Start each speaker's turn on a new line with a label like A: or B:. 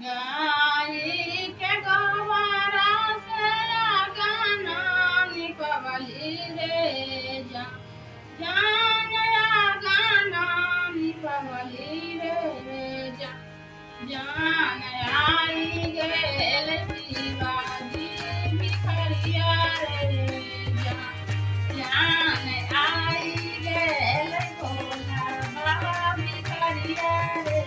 A: गाई के गोबरा से गाना निपवली रे जान गाना निपवली रे जान आई गेल शिवाजी भिखरिया रे जान आई गेल भोला बाबा भिखरिया रे